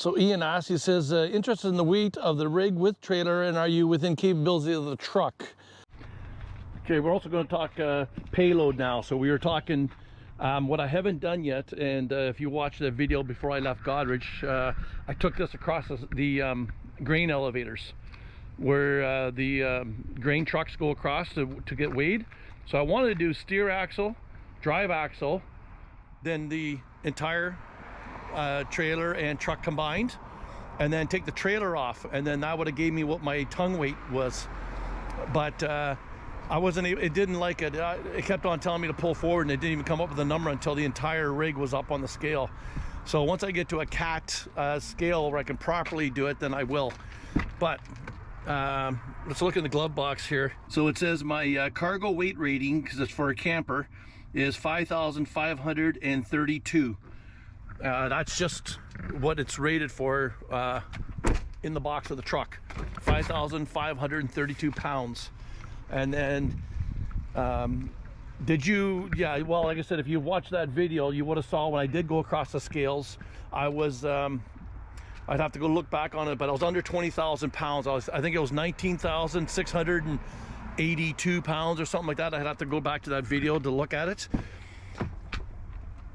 So Ian asks, he says, interested in the weight of the rig with trailer, and are you within capability of the truck? Okay, we're also going to talk payload now. So we were talking what I haven't done yet, and if you watched the video before I left Godrich, I took this across the grain elevators, where the grain trucks go across to get weighed. So I wanted to do steer axle, drive axle, then the entire trailer and truck combined, and then take the trailer off, and then that would have gave me what my tongue weight was. But I wasn't able, it didn't like it. It kept on telling me to pull forward, and it didn't even come up with a number until the entire rig was up on the scale. So once I get to a cat scale where I can properly do it, then I will. But let's look in the glove box here. So it says my cargo weight rating, because it's for a camper, is 5,532. That's just what it's rated for in the box of the truck, 5,532 pounds. And then did you, yeah, well, like I said, if you watched that video, you would have saw when I did go across the scales, I was I'd have to go look back on it, but I was under 20,000 pounds. I think it was 19,682 pounds or something like that. I'd have to go back to that video to look at it.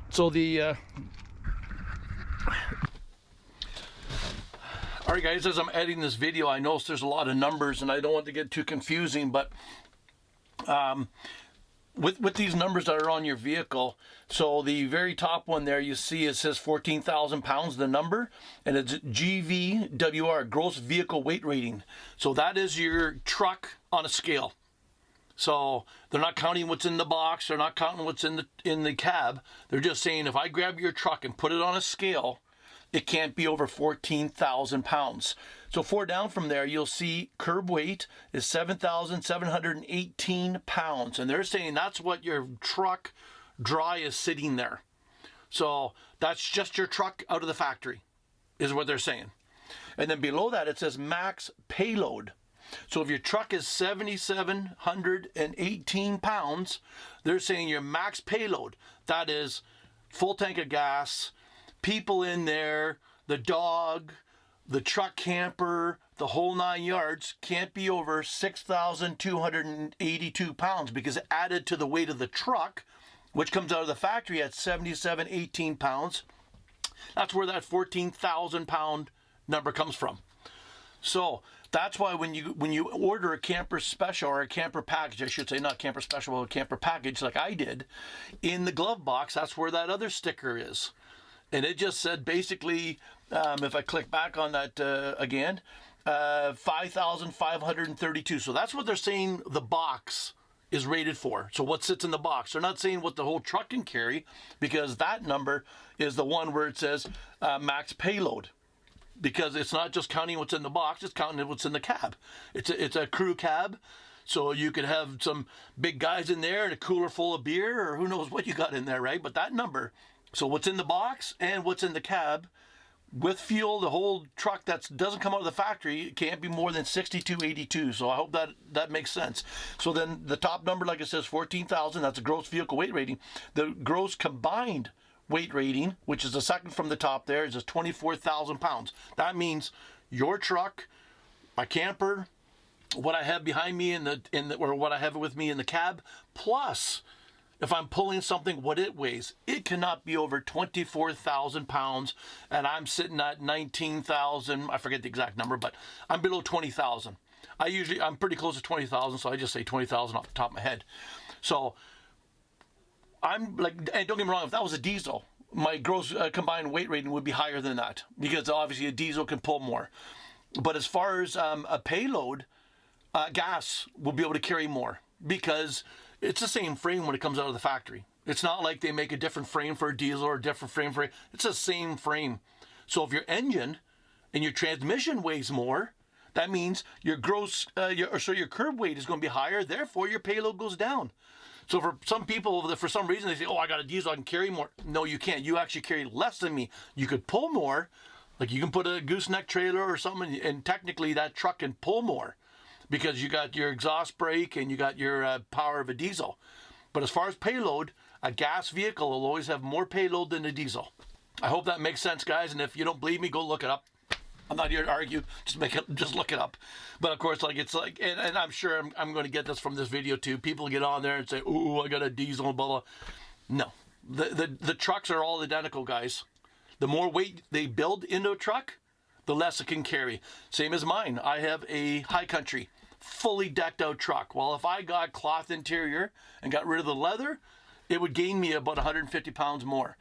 So the all right, guys, as I'm editing this video, I notice there's a lot of numbers, and I don't want to get too confusing, but with these numbers that are on your vehicle, so the very top one there, you see it says 14,000 pounds, the number, and it's GVWR, gross vehicle weight rating. So that is your truck on a scale. So they're not counting what's in the box, they're not counting what's in the cab. They're just saying, if I grab your truck and put it on a scale, it can't be over 14,000 pounds. So 4 down from there, you'll see curb weight is 7,718 pounds. And they're saying that's what your truck dry is sitting there. So that's just your truck out of the factory, is what they're saying. And then below that, it says max payload. So if your truck is 7,718 pounds, they're saying your max payload, that is full tank of gas, people in there, the dog, the truck camper, the whole 9 yards, can't be over 6,282 pounds, because added to the weight of the truck, which comes out of the factory at 7,718 pounds, that's where that 14,000 pound number comes from. So that's why when you order a camper special, or a camper package, I should say, not camper special, but a camper package like I did, in the glove box, that's where that other sticker is. And it just said basically, if I click back on that again, 5,532. So that's what they're saying the box is rated for. So what sits in the box. They're not saying what the whole truck can carry, because that number is the one where it says max payload. Because it's not just counting what's in the box, it's counting what's in the cab. It's a crew cab. So you could have some big guys in there and a cooler full of beer, or who knows what you got in there, right? But that number, so what's in the box and what's in the cab, with fuel, the whole truck that doesn't come out of the factory, can't be more than 6,282. So I hope that makes sense. So then the top number, like it says, 14,000, that's a gross vehicle weight rating. The gross combined weight rating, which is the second from the top there, is just 24,000 pounds. That means your truck, my camper, what I have behind me or what I have with me in the cab, plus if I'm pulling something, what it weighs, it cannot be over 24,000 pounds, and I'm sitting at 19,000, I forget the exact number, but I'm below 20,000. I'm pretty close to 20,000, so I just say 20,000 off the top of my head. So I'm like, and don't get me wrong, if that was a diesel, my gross combined weight rating would be higher than that, because obviously a diesel can pull more. But as far as a payload, gas will be able to carry more, because it's the same frame when it comes out of the factory. It's not like they make a different frame for a diesel or a different frame for it's the same frame. So if your engine and your transmission weighs more, that means your gross, your curb weight is going to be higher. Therefore, your payload goes down. So for some people, for some reason, they say, "Oh, I got a diesel, I can carry more." No, you can't. You actually carry less than me. You could pull more, like you can put a gooseneck trailer or something, and technically that truck can pull more, because you got your exhaust brake and you got your power of a diesel. But as far as payload, a gas vehicle will always have more payload than a diesel. I hope that makes sense, guys. And if you don't believe me, go look it up. I'm not here to argue. Just look it up. But of course, and I'm sure I'm going to get this from this video too. People get on there and say, "Ooh, I got a diesel," blah blah. No, the trucks are all identical, guys. The more weight they build into a truck, the less it can carry. Same as mine. I have a High Country, fully decked out truck. Well, if I got cloth interior and got rid of the leather, it would gain me about 150 pounds more.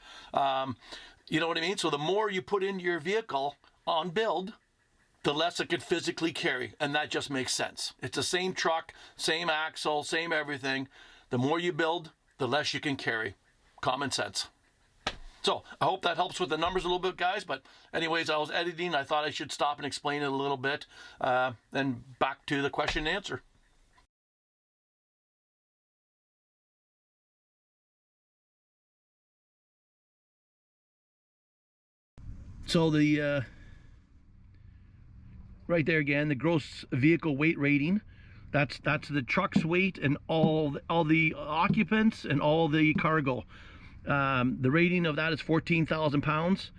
You know what I mean? So the more you put into your vehicle on build, the less it could physically carry. And that just makes sense. It's the same truck, same axle, same everything. The more you build, the less you can carry. Common sense. So I hope that helps with the numbers a little bit, guys. But anyways, I was editing. I thought I should stop and explain it a little bit. Then back to the question and answer. So the right there again, the gross vehicle weight rating. That's the truck's weight and all the occupants and all the cargo. The rating of that is 14,000 pounds,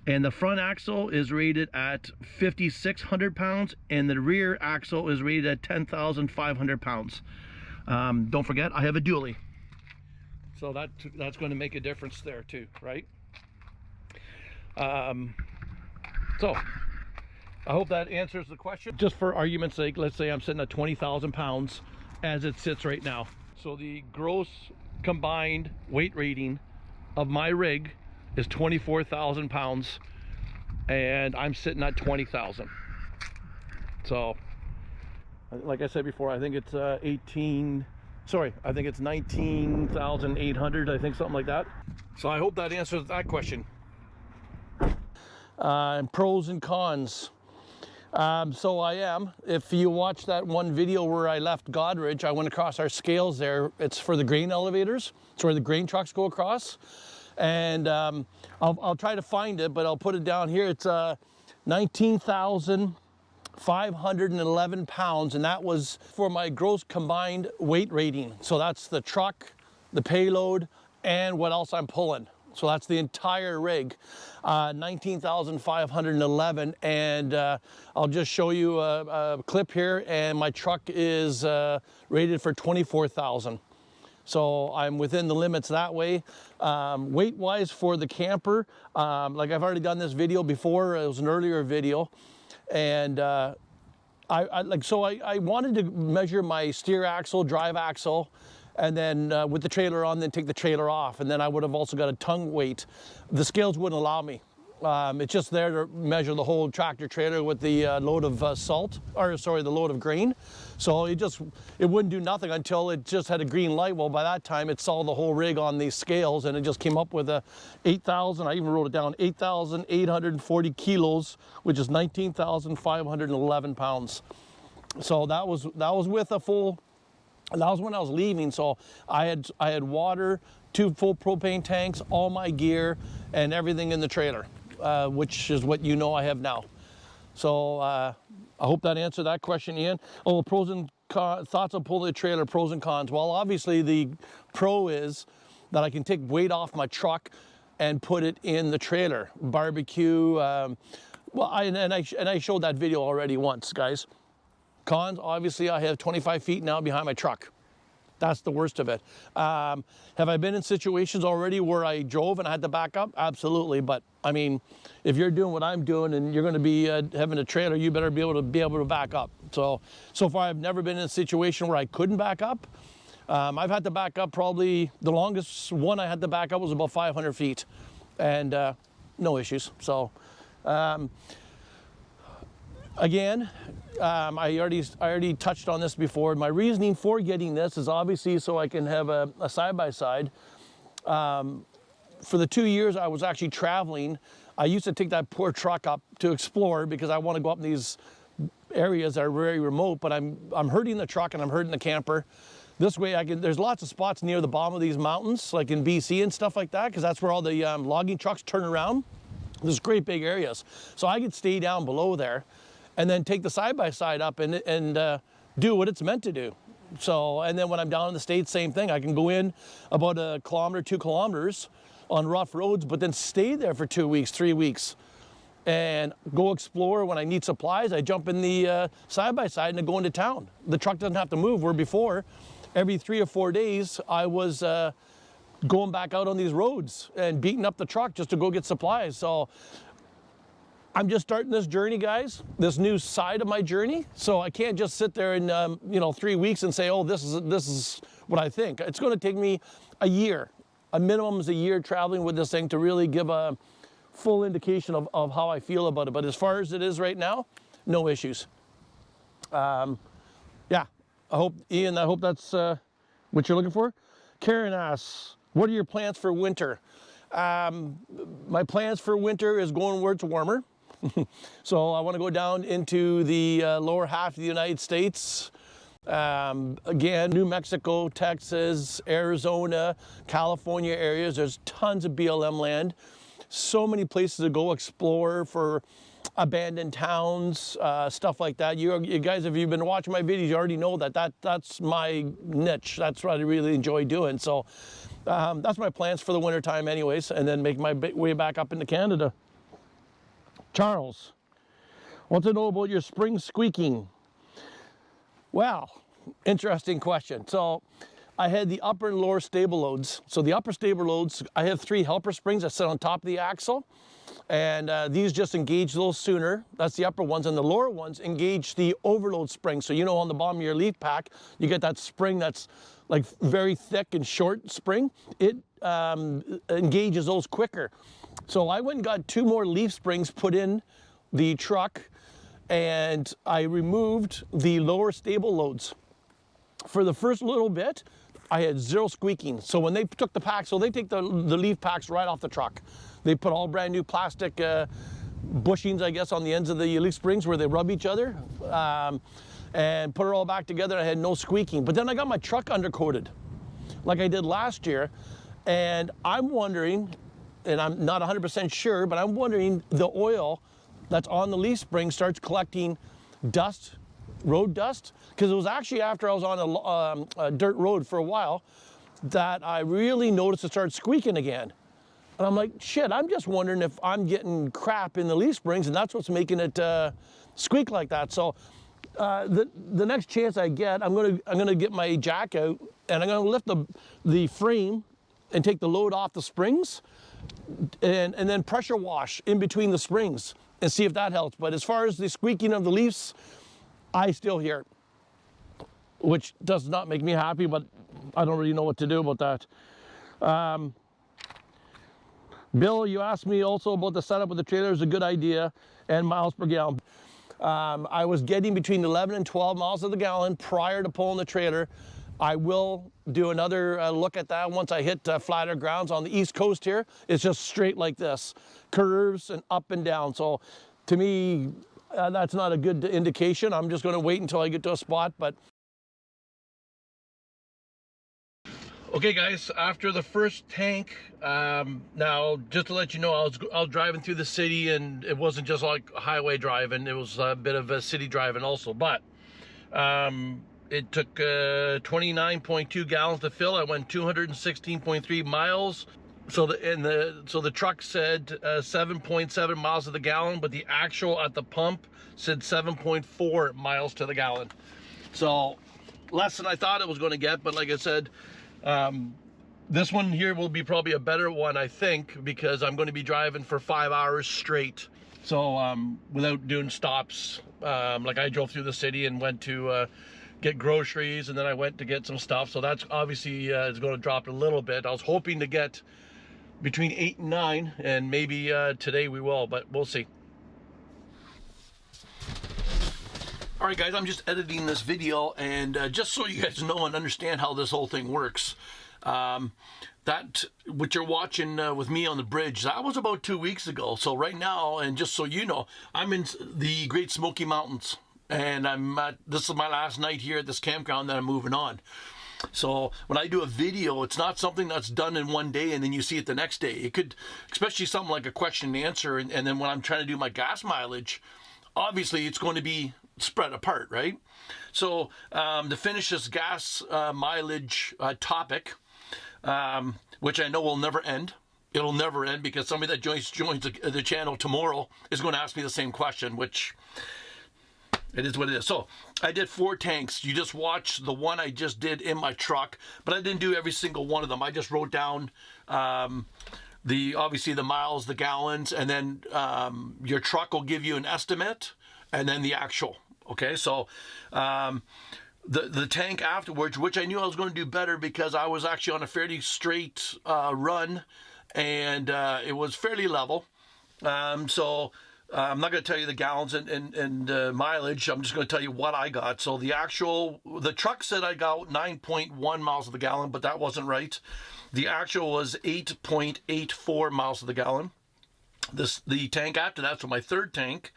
and the front axle is rated at 5,600 pounds, and the rear axle is rated at 10,500 pounds. Don't forget, I have a dually, so that's going to make a difference there too, right? So I hope that answers the question. Just for argument's sake, let's say I'm sitting at 20,000 pounds as it sits right now. So the gross combined weight rating of my rig is 24,000 pounds, and I'm sitting at 20,000. So like I said before, I think it's I think it's 19,800, I think, something like that. So I hope that answers that question. Pros and cons. So I am. If you watch that one video where I left Godridge, I went across our scales there. It's for the grain elevators. It's where the grain trucks go across. And I'll try to find it, but I'll put it down here. It's 19,511 pounds, and that was for my gross combined weight rating. So that's the truck, the payload, and what else I'm pulling. So that's the entire rig, 19,511, and I'll just show you a clip here, and my truck is rated for 24,000. So I'm within the limits that way. Weight-wise for the camper, like I've already done this video before, it was an earlier video, and I wanted to measure my steer axle, drive axle, and then with the trailer on, then take the trailer off. And then I would have also got a tongue weight. The scales wouldn't allow me. It's just there to measure the whole tractor trailer with the load of the load of grain. So it wouldn't do nothing until it just had a green light. Well, by that time it saw the whole rig on these scales, and it just came up with a 8,000, I even wrote it down, 8,840 kilos, which is 19,511 pounds. So that was with a full, that was when I was leaving. So I had water, 2 full propane tanks, all my gear, and everything in the trailer, which is what you know I have now. So I hope that answered that question, Ian. Oh, pros and cons, thoughts on pulling the trailer, pros and cons. Well, obviously the pro is that I can take weight off my truck and put it in the trailer. Barbecue, well, I showed that video already once, guys. Cons, obviously I have 25 feet now behind my truck. That's the worst of it. Have I been in situations already where I drove and I had to back up? Absolutely. But I mean, if you're doing what I'm doing and you're going to be having a trailer, you better be able to back up. So far I've never been in a situation where I couldn't back up. I've had to back up, probably the longest one I had to back up was about 500 feet, and no issues. So again, I already touched on this before. My reasoning for getting this is obviously so I can have a side-by-side. For the 2 years I was actually traveling, I used to take that poor truck up to explore because I want to go up in these areas that are very remote, but I'm hurting the truck and I'm hurting the camper. This way there's lots of spots near the bottom of these mountains, like in BC and stuff like that, because that's where all the logging trucks turn around. There's great big areas. So I could stay down below there and then take the side-by-side up and do what it's meant to do. So, and then when I'm down in the States, same thing. I can go in about 1 kilometer, 2 kilometers on rough roads, but then stay there for 2 weeks, 3 weeks, and go explore. When I need supplies, I jump in the side-by-side and go into town. The truck doesn't have to move, where before, every 3 or 4 days, I was going back out on these roads and beating up the truck just to go get supplies. So I'm just starting this journey, guys, this new side of my journey. So I can't just sit there in 3 weeks and say, oh, this is what I think. It's going to take me a year. A minimum is a year traveling with this thing to really give a full indication of how I feel about it. But as far as it is right now, no issues. Yeah, I hope that's what you're looking for. Karen asks, what are your plans for winter? My plans for winter is going where it's warmer. So I want to go down into the lower half of the United States. Again, New Mexico, Texas, Arizona, California areas. There's tons of BLM land. So many places to go explore for abandoned towns, stuff like that. You guys, if you've been watching my videos, you already know that's my niche. That's what I really enjoy doing. So that's my plans for the winter time anyways, and then make my way back up into Canada. Charles wants to know about your spring squeaking. Well, interesting question. So I had the upper and lower stable loads. So the upper stable loads, I have 3 helper springs that sit on top of the axle. And these just engage those sooner. That's the upper ones. And the lower ones engage the overload spring. So on the bottom of your leaf pack, you get that spring that's like very thick and short spring. It engages those quicker. So I went and got 2 more leaf springs put in the truck, and I removed the lower stable loads. For the first little bit, I had 0 squeaking. So when they took the pack, so they take the leaf packs right off the truck. They put all brand new plastic bushings, I guess, on the ends of the leaf springs where they rub each other, and put it all back together. I had no squeaking. But then I got my truck undercoated like I did last year, and I'm wondering, and I'm not 100% sure, but I'm wondering the oil that's on the leaf spring starts collecting dust, road dust, because it was actually after I was on a dirt road for a while that I really noticed it started squeaking again. And I'm like, shit, I'm just wondering if I'm getting crap in the leaf springs and that's what's making it squeak like that. So the next chance I get, I'm gonna get my jack out and I'm gonna lift the frame and take the load off the springs and then pressure wash in between the springs and see if that helps. But as far as the squeaking of the leaves, I still hear it, which does not make me happy, but I don't really know what to do about that. Bill, you asked me also about the setup of the trailer. Is a good idea and miles per gallon. I was getting between 11 and 12 miles of the gallon prior to pulling the trailer. I will do another look at that once I hit flatter grounds. On the East Coast here, it's just straight like this, curves and up and down. So to me, that's not a good indication. I'm just going to wait until I get to a spot. But okay, guys, after the first tank, now just to let you know, I was driving through the city, and it wasn't just like highway driving, it was a bit of a city driving also. But it took 29.2 gallons to fill. I went 216.3 miles. So the truck said 7.7 miles to the gallon, but the actual at the pump said 7.4 miles to the gallon. So less than I thought it was going to get, but like I said, this one here will be probably a better one, I think, because I'm going to be driving for 5 hours straight. So without doing stops, like I drove through the city and went to get groceries, and then I went to get some stuff. So that's obviously is going to drop a little bit. I was hoping to get between 8 and 9, and maybe today we will, but we'll see. All right, guys, I'm just editing this video, and just so you guys know and understand how this whole thing works, that what you're watching with me on the bridge, that was about 2 weeks ago. So right now, and just so you know, I'm in the Great Smoky Mountains, and this is my last night here at this campground, then I'm moving on. So when I do a video, it's not something that's done in one day and then you see it the next day. It could, especially something like a question and answer, and then when I'm trying to do my gas mileage, obviously it's going to be spread apart, right? So to finish this gas mileage topic, which I know will never end, it'll never end because somebody that joins the channel tomorrow is going to ask me the same question, which it is what it is. So I did 4 tanks. You just watched the one I just did in my truck, but I didn't do every single one of them. I just wrote down obviously the miles, the gallons, and then your truck will give you an estimate, and then the actual. Okay, so the tank afterwards, which I knew I was going to do better because I was actually on a fairly straight run, and it was fairly level. So I'm not going to tell you the gallons and mileage. I'm just going to tell you what I got. So the truck said I got 9.1 miles of the gallon, but that wasn't right. The actual was 8.84 miles of the gallon. The tank after that, so my third tank,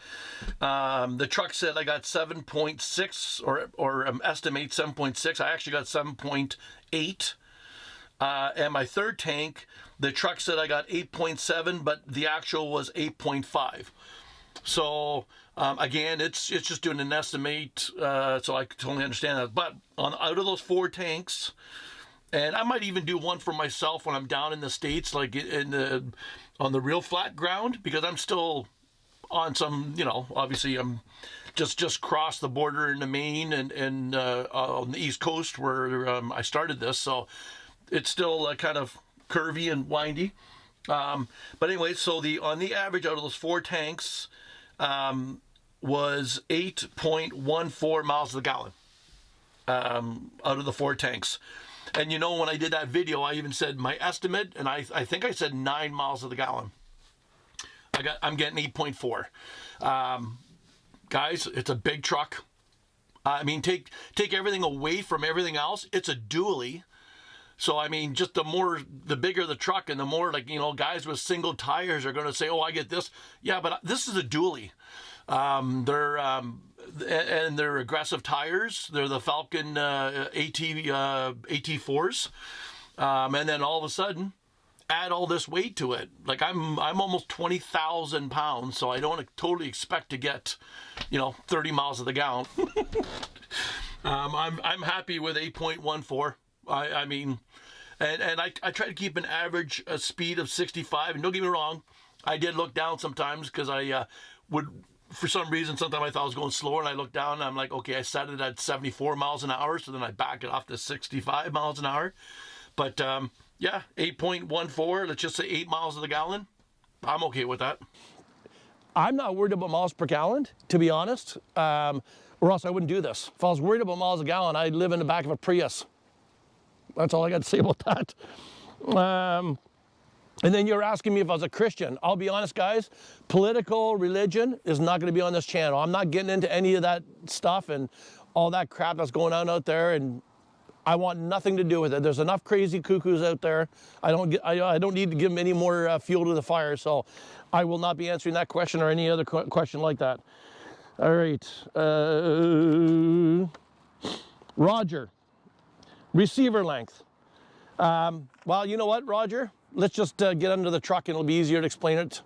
the truck said I got 7.6 or estimate 7.6. I actually got 7.8. And my third tank, the truck said I got 8.7, but the actual was 8.5. So again, it's just doing an estimate, so I totally understand that. But out of those 4 tanks, and I might even do one for myself when I'm down in the States, like on the real flat ground, because I'm still on some, obviously I'm just crossed the border into Maine and on the East Coast where I started this, so it's still kind of curvy and windy. But anyway, so on the average out of those 4 tanks was 8.14 miles to the gallon out of the 4 tanks. And when I did that video, I even said my estimate, and I think I said 9 miles to the gallon. I'm getting 8.4. Guys, it's a big truck. I mean, take everything away from everything else. It's a dually. So, I mean, just the bigger the truck and the more, guys with single tires are going to say, oh, I get this. Yeah, but this is a dually. They're aggressive tires. They're the Falcon AT4s. And then all of a sudden, add all this weight to it. Like I'm almost 20,000 pounds, so I don't totally expect to get, 30 miles of the gallon. I'm happy with 8.14. I mean, and I try to keep an average speed of 65. And don't get me wrong, I did look down sometimes because I would, for some reason, sometimes I thought I was going slower, and I looked down and I'm like, okay, I set it at 74 miles an hour, so then I back it off to 65 miles an hour. But yeah, 8.14, let's just say 8 miles to the gallon. I'm okay with that. I'm not worried about miles per gallon, to be honest, or else I wouldn't do this. If I was worried about miles a gallon, I'd live in the back of a Prius. That's all I got to say about that. And then you're asking me if I was a Christian. I'll be honest, guys, political religion is not going to be on this channel. I'm not getting into any of that stuff and all that crap that's going on out there, and I want nothing to do with it. There's enough crazy cuckoos out there. I don't need to give them any more fuel to the fire, so I will not be answering that question or any other question like that. All right. Roger. Receiver length. Well, you know what, Roger? Let's just get under the truck and it'll be easier to explain it.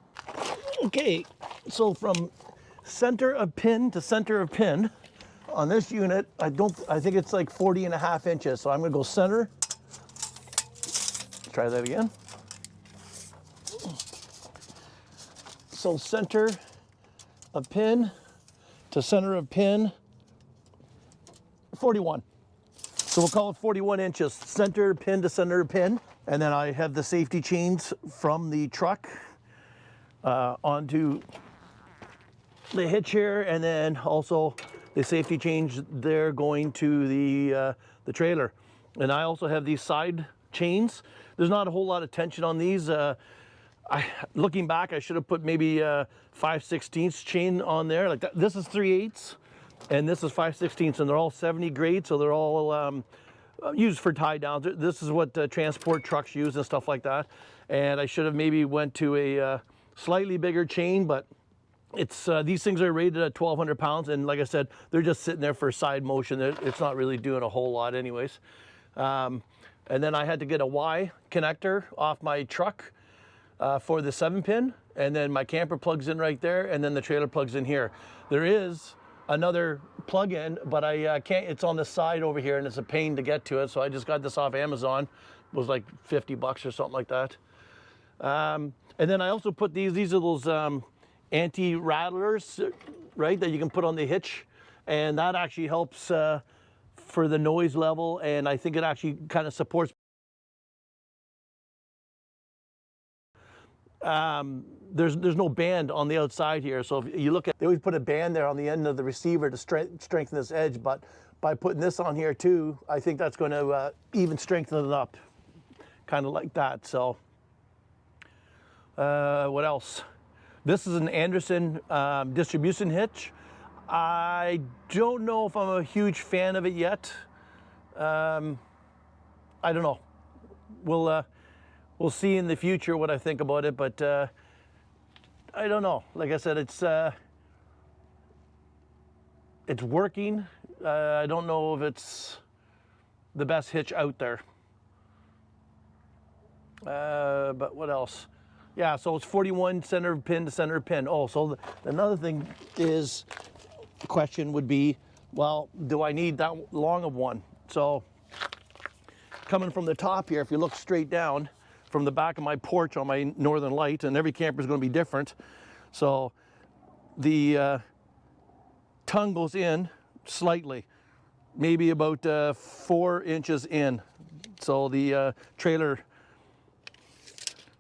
Okay, so from center of pin to center of pin on this unit, I think it's like 40.5 inches. So I'm gonna go center. Try that again. So center of pin to center of pin, 41. So we'll call it 41 inches, center pin to center pin. And then I have the safety chains from the truck onto the hitch here, and then also the safety chains there going to the trailer. And I also have these side chains. There's not a whole lot of tension on these. Looking back, I should have put maybe 5/16 chain on there like that. This is 3/8, and this is 5/16, and they're all 70 grade, so they're all used for tie downs. This is what transport trucks use and stuff like that. And I should have maybe went to a slightly bigger chain, but it's these things are rated at 1,200 pounds, and like I said, they're just sitting there for side motion. It's not really doing a whole lot anyways. And then I had to get a Y connector off my truck for the 7-pin, and then my camper plugs in right there, and then the trailer plugs in here. There is another plug-in, but I can't, it's on the side over here, and it's a pain to get to it, so I just got this off Amazon. It was like 50 bucks or something like that. And then I also put these are those anti-rattlers, right, that you can put on the hitch, and that actually helps for the noise level, and I think it actually kind of supports. There's no band on the outside here, so if you look at, they always put a band there on the end of the receiver to strengthen this edge, but by putting this on here too, I think that's going to even strengthen it up, kind of like that. So what else? This is an Anderson distribution hitch. I don't know if I'm a huge fan of it yet. I don't know. We'll see in the future what I think about it, but I don't know. Like I said, it's working. I don't know if it's the best hitch out there. But what else? Yeah, so it's 41 center pin to center pin. Oh, so another thing is, the question would be, well, do I need that long of one? So coming from the top here, if you look straight down from the back of my porch on my Northern Light, and every camper is going to be different. So the tongue goes in slightly, maybe about 4 inches in. So the trailer,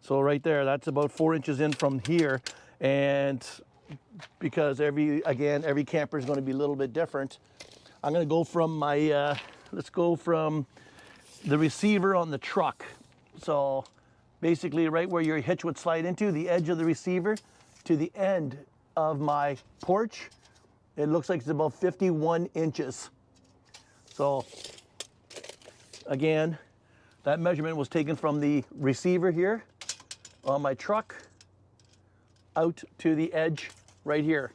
so right there, that's about 4 inches in from here. And because every camper is going to be a little bit different, I'm going to go from my, let's go from the receiver on the truck. So basically right where your hitch would slide into, the edge of the receiver to the end of my porch, it looks like it's about 51 inches. So again, that measurement was taken from the receiver here on my truck out to the edge right here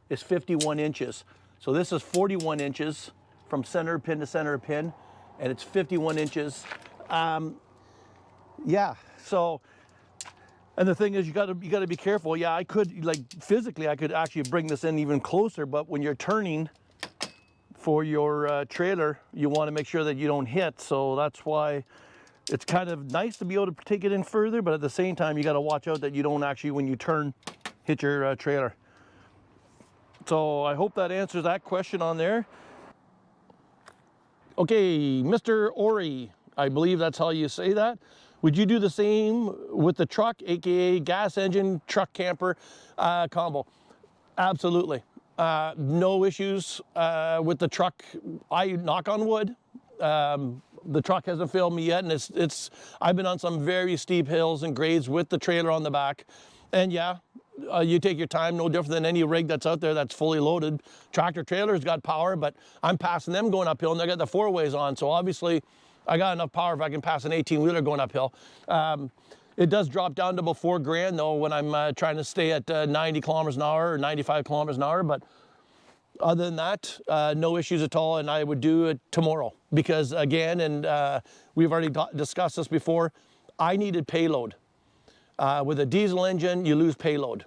is 51 inches. So this is 41 inches from center pin to center pin, and it's 51 inches. Yeah, so, and the thing is, you gotta be careful. Yeah, I could, like, physically, I could actually bring this in even closer, but when you're turning for your trailer, you want to make sure that you don't hit. So that's why it's kind of nice to be able to take it in further, but at the same time, you got to watch out that you don't actually, when you turn, hit your trailer. So I hope that answers that question on there. Okay, Mr. Ori, I believe that's how you say that. Would you do the same with the truck, AKA gas engine truck camper combo? Absolutely. No issues with the truck. I knock on wood. The truck hasn't failed me yet, and I've been on some very steep hills and grades with the trailer on the back. And yeah, you take your time, no different than any rig that's out there that's fully loaded. Tractor trailer's got power, but I'm passing them going uphill, and they got the 4-ways on. So obviously, I got enough power if I can pass an 18-wheeler going uphill. It does drop down to about $4,000 though when I'm trying to stay at 90 kilometers an hour or 95 kilometers an hour. But other than that, no issues at all, and I would do it tomorrow because again, and we've already discussed this before, I needed payload. With a diesel engine, you lose payload.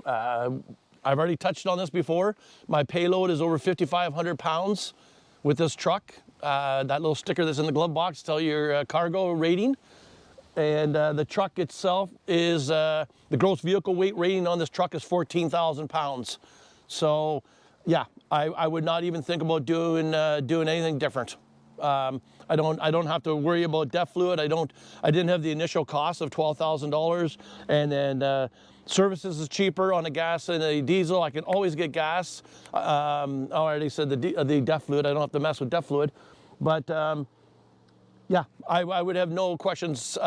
I've already touched on this before. My payload is over 5,500 pounds with this truck. That little sticker that's in the glove box tells your cargo rating. And the truck itself is, the gross vehicle weight rating on this truck is 14,000 pounds. So yeah, I would not even think about doing anything different. I don't have to worry about DEF fluid. I didn't have the initial cost of $12,000, and then services is cheaper on a gas and a diesel. I can always get gas. I already said the DEF fluid. I don't have to mess with DEF fluid, but yeah, I would have no questions.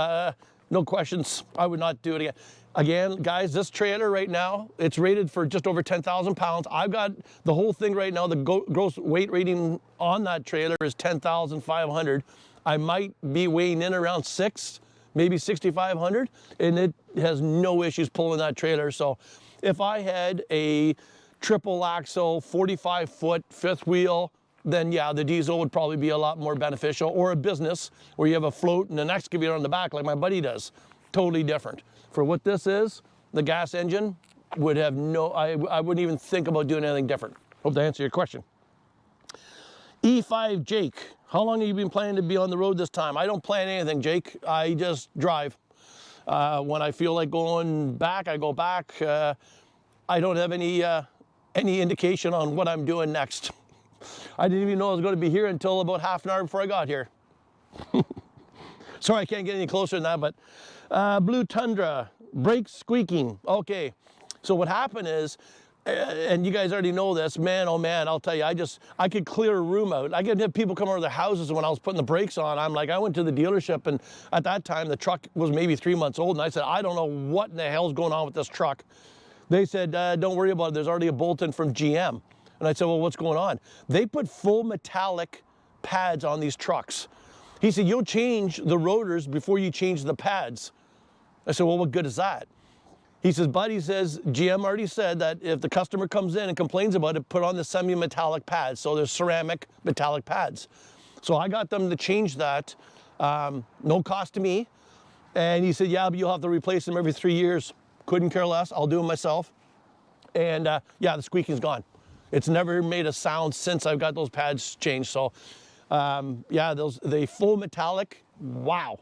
No questions. I would not do it again. Again, guys, this trailer right now, it's rated for just over 10,000 pounds. I've got the whole thing right now, the gross weight rating on that trailer is 10,500. I might be weighing in around 6, maybe 6,500, and it has no issues pulling that trailer. So if I had a triple axle, 45-foot, fifth wheel, then yeah, the diesel would probably be a lot more beneficial, or a business where you have a float and an excavator on the back like my buddy does. Totally different. For what this is, the gas engine would have I wouldn't even think about doing anything different. Hope to answer your question. E5 Jake, how long have you been planning to be on the road this time? I don't plan anything, Jake. I just drive. When I feel like going back, I go back. I don't have any indication on what I'm doing next. I didn't even know I was going to be here until about half an hour before I got here. Sorry, I can't get any closer than that, but Blue Tundra, brakes squeaking. Okay, so what happened is, and you guys already know this, man, oh man, I'll tell you, I could clear a room out. I could have people come over to their houses when I was putting the brakes on. I went to the dealership, and at that time, the truck was maybe 3 months old, and I said, I don't know what in the hell's going on with this truck. They said, don't worry about it, there's already a bolt-in from GM. And I said, well, what's going on? They put full metallic pads on these trucks. He said, you'll change the rotors before you change the pads. I said, well, what good is that? He says, but he says, GM already said that if the customer comes in and complains about it, put on the semi-metallic pads. So there's ceramic metallic pads. So I got them to change that, no cost to me. And he said, yeah, but you'll have to replace them every 3 years. Couldn't care less, I'll do them myself. And yeah, the squeaking's gone. It's never made a sound since I've got those pads changed. So yeah, the full metallic, wow.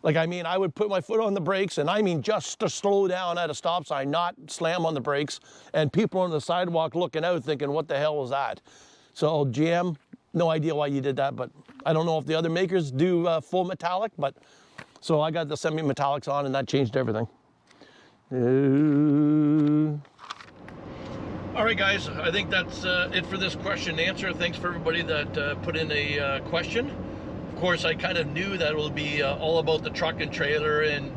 Like, I mean, I would put my foot on the brakes, and I mean just to slow down at a stop sign, not slam on the brakes, and people on the sidewalk looking out thinking, what the hell was that? So GM, no idea why you did that, but I don't know if the other makers do full metallic, but so I got the semi-metallics on, and that changed everything. All right, guys, I think that's it for this question and answer. Thanks for everybody that put in a question. Of course, I kind of knew that it will be all about the truck and trailer and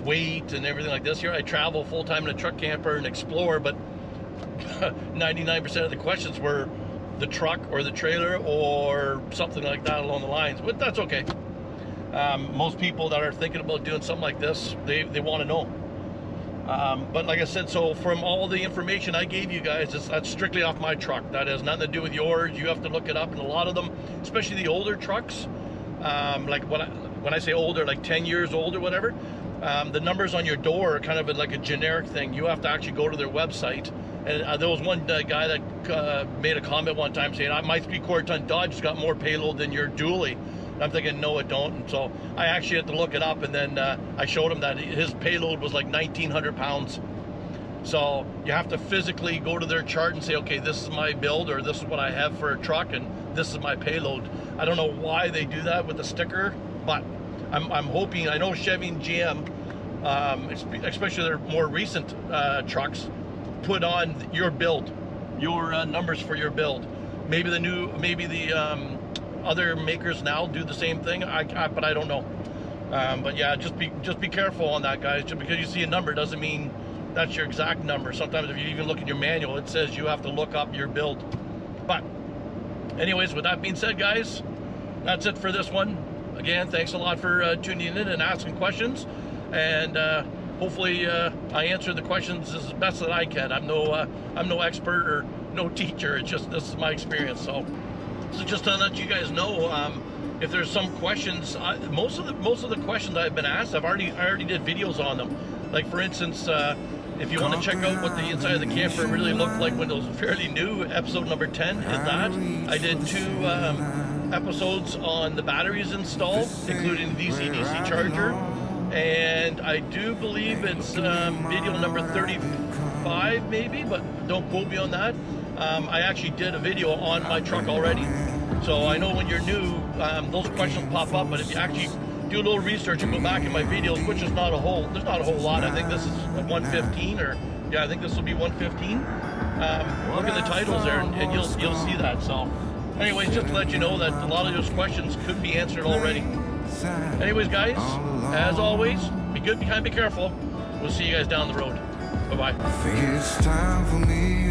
weight and everything like this. Here I travel full-time in a truck camper and explore, but 99% of the questions were the truck or the trailer or something like that along the lines, but that's okay. Most people that are thinking about doing something like this, they want to know. But like I said, so from all the information I gave you guys, that's strictly off my truck. That has nothing to do with yours. You have to look it up, and a lot of them, especially the older trucks, like when I say older, like 10 years old or whatever, the numbers on your door are kind of like a generic thing. You have to actually go to their website. And there was one guy that made a comment one time saying, my 3/4 ton Dodge has got more payload than your dually. And I'm thinking, no, it don't. And so I actually had to look it up, and then I showed him that his payload was like 1,900 pounds. So you have to physically go to their chart and say, okay, this is my build, or this is what I have for a truck, and this is my payload. I don't know why they do that with the sticker, but I'm hoping, I know Chevy and GM, especially their more recent trucks, put on your build, your numbers for your build. Maybe the other makers now do the same thing, but I don't know. But yeah, just be careful on that, guys. Just because you see a number doesn't mean that's your exact number. Sometimes if you even look in your manual, it says you have to look up your build. But anyways, with that being said, guys, that's it for this one. Again, thanks a lot for tuning in and asking questions, and hopefully I answer the questions as best that I can. I'm no expert or no teacher. It's just, this is my experience. So just to let you guys know, if there's some questions, most of the questions I've been asked, I already did videos on them. Like for instance, if you want to check out what the inside of the camper really looked like when it was fairly new, episode number 10 is that. I did 2 episodes on the batteries installed, including the DC-DC charger, and I do believe it's video number 35 maybe, but don't quote me on that. I actually did a video on my truck already, so I know when you're new, those questions pop up, but if you actually do a little research and go back in my videos, which is there's not a whole lot. I think this is 115, or yeah, I think this will be 115. Look at the titles there, and you'll see that. So anyways, just to let you know that a lot of those questions could be answered already. Anyways, guys, as always, be good, be kind, be careful. We'll see you guys down the road. Bye-bye. I think it's time for me